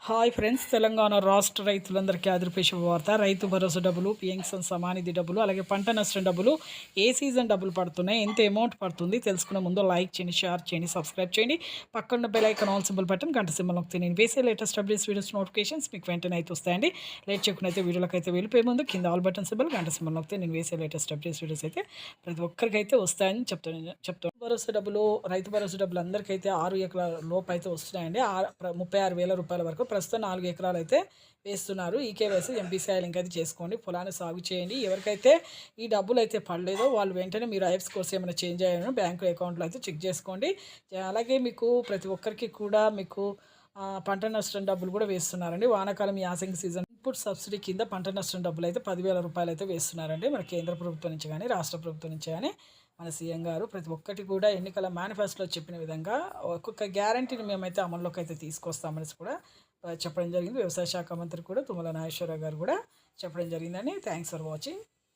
Hi friends, Telangana రాష్ట్ర రైతులందరికీ ఆదర్శ వార్త. రైతు భరోసా డబ్బులు, పిఎం సమానిధి డబ్బులు, అలాగే పంట నష్టం డబ్బులు, ఏ సీజన్ డబ్బులు పడుతున్నాయి, ఎంత అమౌంట్ పడుతుంది తెలుసుకునే ముందు లైక్ చేయండి, షేర్ చేయండి, సబ్స్క్రైబ్ చేయండి. పక్కన bell icon all symbol button గంట సింబల్ నొక్కితే నేను వేసే లేటెస్ట్ అప్డేట్స్ వీడియోస్ నోటిఫికేషన్స్ మీకు వెంటనే అయితే వస్తాయండి. లేట్ చేయకుండా అయితే వీడియోలోకి అయితే వెళ్ళిపోయే ముందు కింద ఆల్ బటన్ సింబల్ గంట సింబల్ నొక్కితే నేను వేసే లేటెస్ట్ అప్డేట్స్ వీడియోస్ అయితే ప్రతి ఒక్కరికి అయితే వస్తాయని చెప్తాను. భరోసా డబ్బులు, రైతు భరోసా డబ్బులు అందరికైతే 6 ఎకరాల లోపు అయితే వస్తున్నాయండి. 36,000 రూపాయల వరకు ప్రస్తుతం 4 ఎకరాలు అయితే వేస్తున్నారు. ఈకేవైసీ ఎంపీసీఐ లింక్ అయితే చేసుకోండి, పొలాన్ని సాగు చేయండి. ఎవరికైతే ఈ డబ్బులు అయితే పడలేదో వాళ్ళు వెంటనే మీరు ఐఎఫ్ఎస్ కోర్స్ ఏమైనా చేంజ్ అయ్యారో బ్యాంకు అకౌంట్లో అయితే చెక్ చేసుకోండి. అలాగే మీకు ప్రతి ఒక్కరికి కూడా మీకు పంట నష్టం డబ్బులు కూడా వేస్తున్నారండి. వానాకాలం యాసంగి సీజన్ ఇన్పుట్ సబ్సిడీ కింద పంట నష్టం డబ్బులు అయితే 10,000 రూపాయలు అయితే వేస్తున్నారండి. మన కేంద్ర ప్రభుత్వం నుంచి కానీ రాష్ట్ర ప్రభుత్వం నుంచి కానీ మన సీఎం గారు ప్రతి ఒక్కటి కూడా ఎన్నికల మేనిఫెస్టోలో చెప్పిన విధంగా ఒక్కొక్క గ్యారంటీని మేమైతే అమల్లోకి అయితే తీసుకొస్తామని కూడా చెప్పడం జరిగింది. వ్యవసాయ శాఖ మంత్రి కూడా తుమ్మల నాగేశ్వరరావు గారు కూడా చెప్పడం జరిగిందని. Thanks for watching.